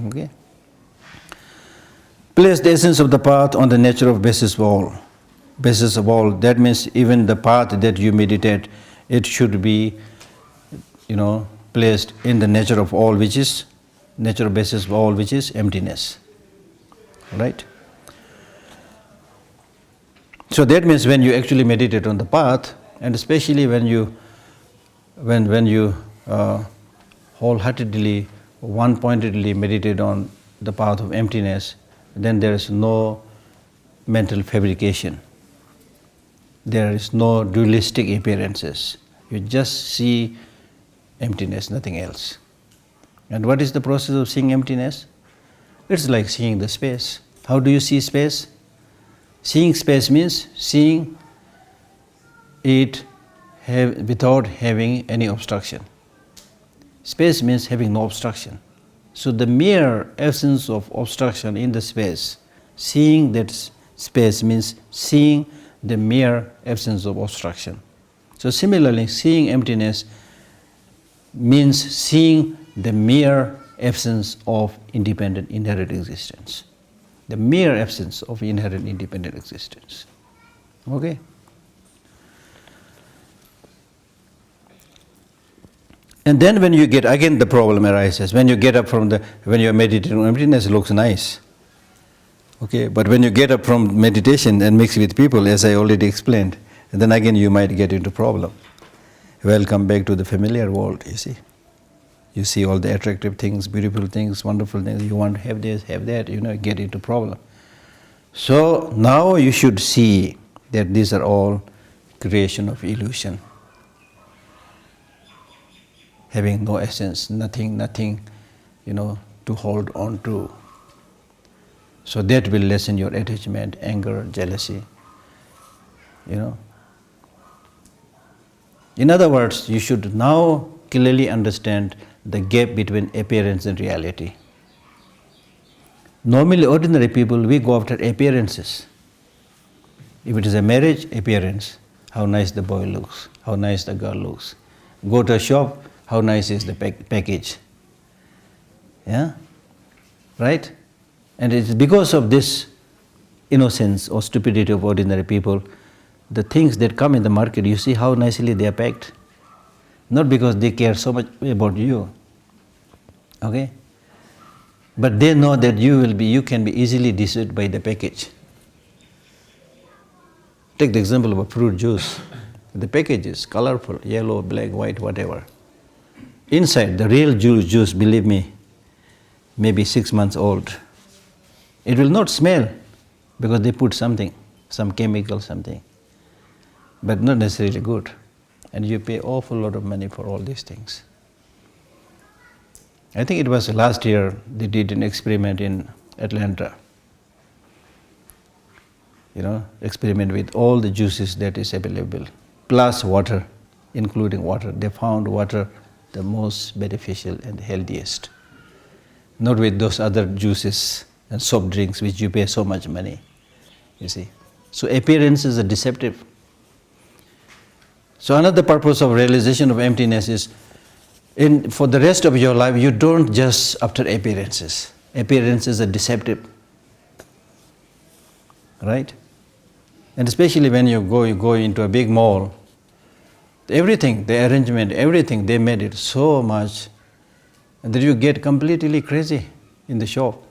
Okay? Place the essence of the path on the nature of basis of all. Basis of all, that means even the path that you meditate, it should be, placed in the nature of all, which is nature basis of all, which is emptiness. Right? So that means when you actually meditate on the path, and especially when you wholeheartedly, one-pointedly meditate on the path of emptiness, then there is no mental fabrication. There is no dualistic appearances. You just see emptiness, nothing else. And what is the process of seeing emptiness? It's like seeing the space. How do you see space? Seeing space means seeing it without having any obstruction. Space means having no obstruction. So the mere absence of obstruction in the space, seeing that space means seeing the mere absence of obstruction. So similarly, seeing emptiness means seeing the mere absence of independent inherent existence. The mere absence of inherent independent existence. Okay? And then when you get, again the problem arises. When you get up from when you are meditating on emptiness, it looks nice. Okay, but when you get up from meditation and mix with people, as I already explained, then again you might get into problem. Welcome back to the familiar world, you see. You see all the attractive things, beautiful things, wonderful things, you want to have this, have that, get into problem. So now you should see that these are all creation of illusion. Having no essence, nothing, to hold on to. So that will lessen your attachment, anger, jealousy, In other words, you should now clearly understand the gap between appearance and reality. Normally, ordinary people, we go after appearances. If it is a marriage, appearance, how nice the boy looks, how nice the girl looks. Go to a shop, how nice is the package. Yeah? Right? And it's because of this innocence or stupidity of ordinary people, the things that come in the market, you see how nicely they are packed. Not because they care so much about you. Okay? But they know that you can be easily deceived by the package. Take the example of a fruit juice. The package is colorful, yellow, black, white, whatever. Inside, the real juice, believe me, may be 6 months old. It will not smell because they put something, some chemical, something, but not necessarily good. And you pay awful lot of money for all these things. I think it was last year they did an experiment in Atlanta. experiment with all the juices that is available, plus water, including water. They found water the most beneficial and healthiest. Not with those other juices and soft drinks which you pay so much money, you see. So appearances are deceptive. So another purpose of realization of emptiness is, for the rest of your life, you don't just after appearances. Appearances are deceptive, right? And especially when you go into a big mall, everything, the arrangement, everything, they made it so much that you get completely crazy in the shop.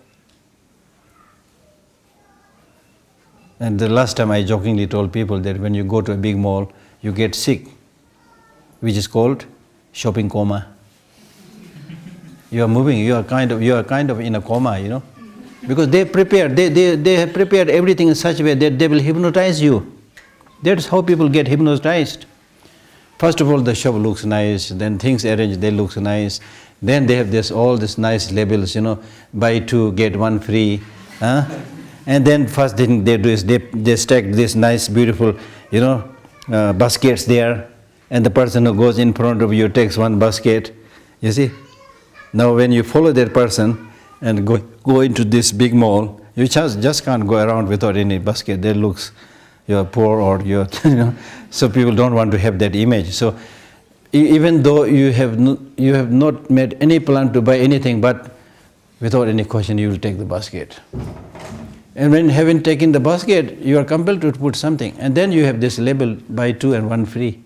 And the last time I jokingly told people that when you go to a big mall, you get sick, which is called shopping coma. You are moving, you are kind of in a coma, because they have prepared everything in such a way that they will hypnotize you. That's how people get hypnotized. First of all, the shop looks nice, then things arranged, they look nice. Then they have all these nice labels, buy two, get one free. And then first thing they do is they stack this nice, beautiful, baskets there. And the person who goes in front of you takes one basket, you see. Now when you follow that person and go into this big mall, you just can't go around without any basket. That looks, you're poor or you're, so people don't want to have that image. So even though you have not made any plan to buy anything, but without any question you will take the basket. And when having taken the basket, you are compelled to put something. And then you have this label, buy two and one free.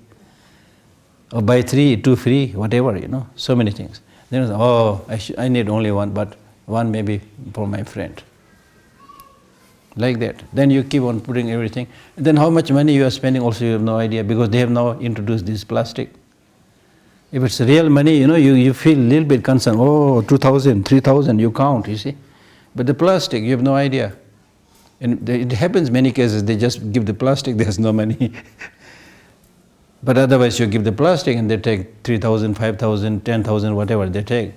Or buy three, two free, whatever, so many things. Then I need only one, but one maybe for my friend. Like that. Then you keep on putting everything. And then how much money you are spending also you have no idea, because they have now introduced this plastic. If it's real money, you feel a little bit concerned. 2,000, 3,000, you count, you see. But the plastic, you have no idea. And it happens many cases, they just give the plastic, there's no money. But otherwise you give the plastic and they take 3,000, 5,000, 10,000, whatever they take.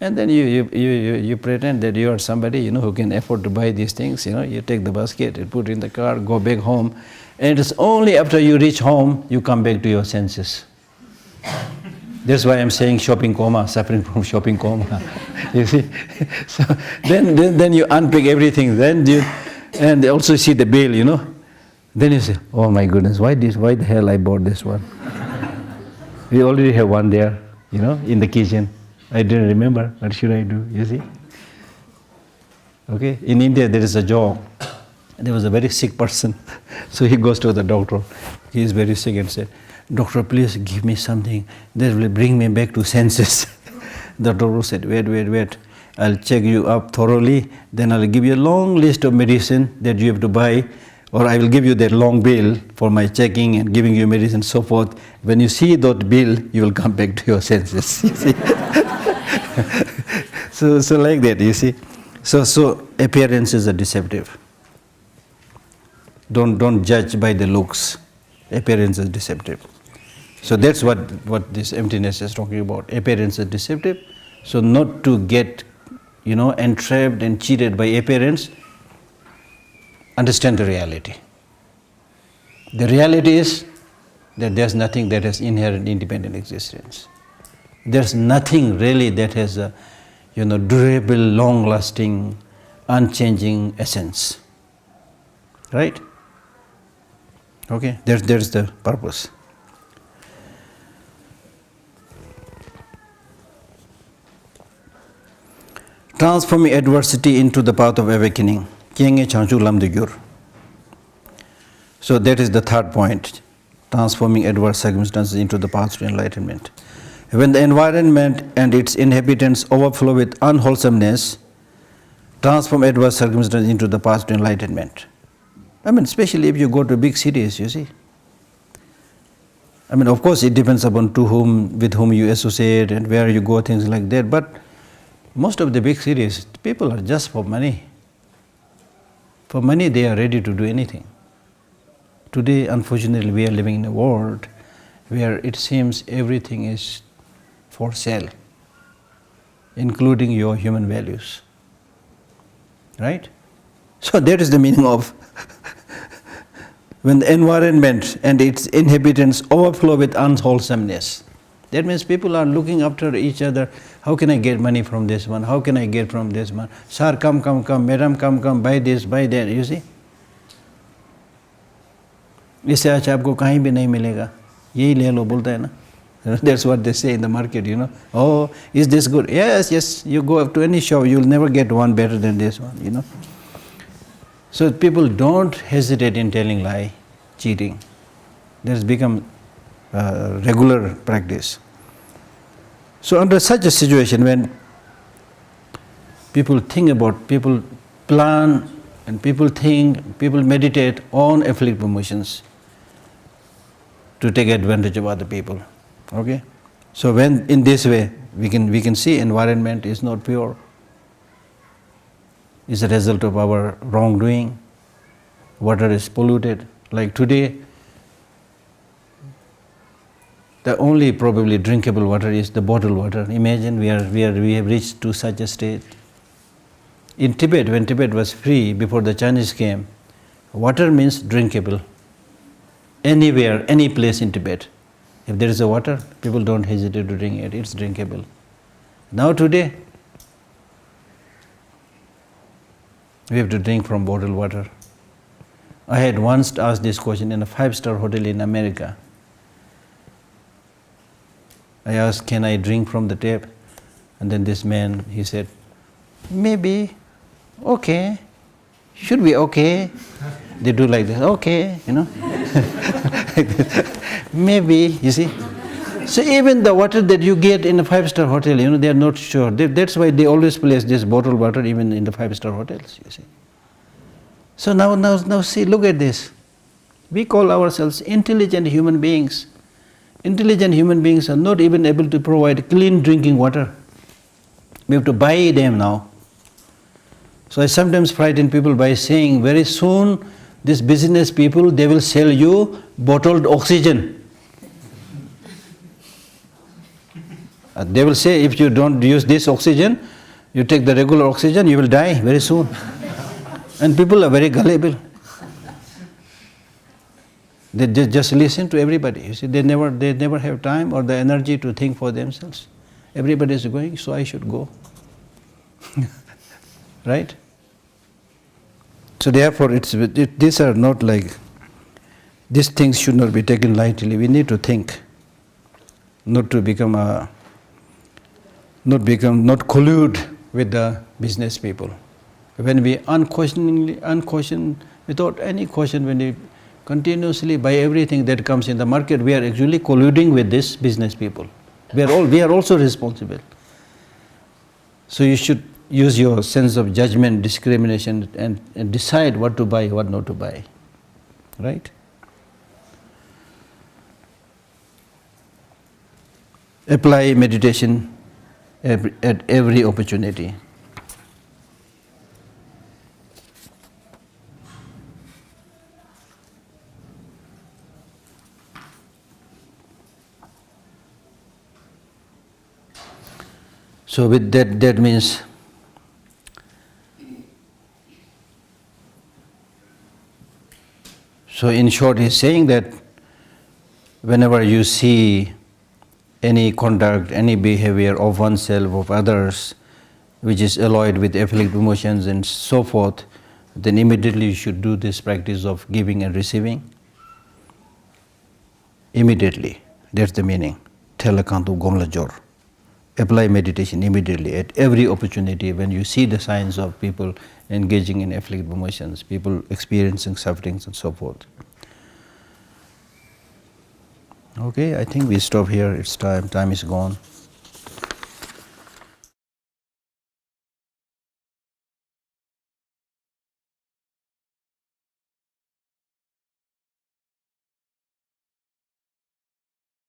And then you pretend that you are somebody, who can afford to buy these things, You take the basket, you put it in the car, go back home. And it's only after you reach home, you come back to your senses. That's why I'm saying shopping coma, suffering from shopping coma. You see? So then you unpick everything, and also see the bill, Then you say, oh my goodness, why the hell I bought this one? We already have one there, in the kitchen. I didn't remember, what should I do, you see? Okay, in India there is a joke. There was a very sick person. So he goes to the doctor. He is very sick and said, doctor, please give me something that will bring me back to senses. The doctor said, wait. I'll check you up thoroughly, then I'll give you a long list of medicine that you have to buy, or I will give you that long bill for my checking and giving you medicine and so forth. When you see that bill, you will come back to your senses. You see? So like that, you see. So appearances are deceptive. Don't judge by the looks. Appearance is deceptive. So that's what this emptiness is talking about. Appearance is deceptive. So not to get, entrapped and cheated by appearance, understand the reality. The reality is that there's nothing that has inherent independent existence. There's nothing really that has a, durable, long-lasting, unchanging essence. Right? Okay, there's the purpose. Transforming adversity into the path of awakening. So that is the third point. Transforming adverse circumstances into the path to enlightenment. When the environment and its inhabitants overflow with unwholesomeness, transform adverse circumstances into the path to enlightenment. Especially if you go to big cities, you see. Of course, it depends upon with whom you associate and where you go, things like that. But most of the big cities, people are just for money. For money, they are ready to do anything. Today, unfortunately, we are living in a world where it seems everything is for sale, including your human values. Right? So that is the meaning of when the environment and its inhabitants overflow with unwholesomeness. That means people are looking after each other. How can I get money from this one? How can I get from this one? Sir, come, madam, come, buy this, buy that, you see? इससे अच्छा आपको कहीं भी नहीं मिलेगा, यही ले लो, बोलता है ना. That's what they say in the market, you know. Oh, is this good? Yes, you go up to any shop, you'll never get one better than this one, you know. So people don't hesitate in telling lie, cheating. That's become regular practice. So under such a situation, when people think about, people plan, and people think, people meditate on afflictive emotions to take advantage of other people. Okay? So when in this way we can see environment is not pure, is a result of our wrongdoing. Water is polluted. Like today, the only probably drinkable water is the bottled water. Imagine we have reached to such a state. In Tibet, when Tibet was free, before the Chinese came, water means drinkable. Anywhere, any place in Tibet, if there is a water, people don't hesitate to drink it, it's drinkable. Now today, we have to drink from bottled water. I had once asked this question in a 5-star hotel in America. I asked, can I drink from the tap? And then this man, he said, maybe, okay, should be okay. They do like this, okay, you know. Maybe, you see. So even the water that you get in a 5-star hotel, you know, they are not sure. That's why they always place this bottled water even in the 5-star hotels, you see. So now see, look at this. We call ourselves intelligent human beings. Intelligent human beings are not even able to provide clean drinking water. We have to buy them now. So I sometimes frighten people by saying, very soon these business people, they will sell you bottled oxygen. They will say, if you don't use this oxygen, you take the regular oxygen, you will die very soon. And people are very gullible. They just listen to everybody. You see, they never have time or the energy to think for themselves. Everybody is going, so I should go. Right? So therefore, these are not like, these things should not be taken lightly. We need to think, not to become not collude with the business people. When we unquestioned, without any question, when we continuously buy everything that comes in the market, we are actually colluding with these business people. We are also responsible. So you should use your sense of judgment, discrimination, and decide what to buy, what not to buy. Right? Apply meditation at every opportunity. So with that means so in short he's saying that whenever you see any conduct, any behavior of oneself, of others, which is alloyed with afflictive emotions and so forth, then immediately you should do this practice of giving and receiving. Immediately, that's the meaning. Telakantu Gomla Jor. Apply meditation immediately at every opportunity when you see the signs of people engaging in afflictive emotions, people experiencing sufferings and so forth. Okay, I think we stop here. It's time is gone.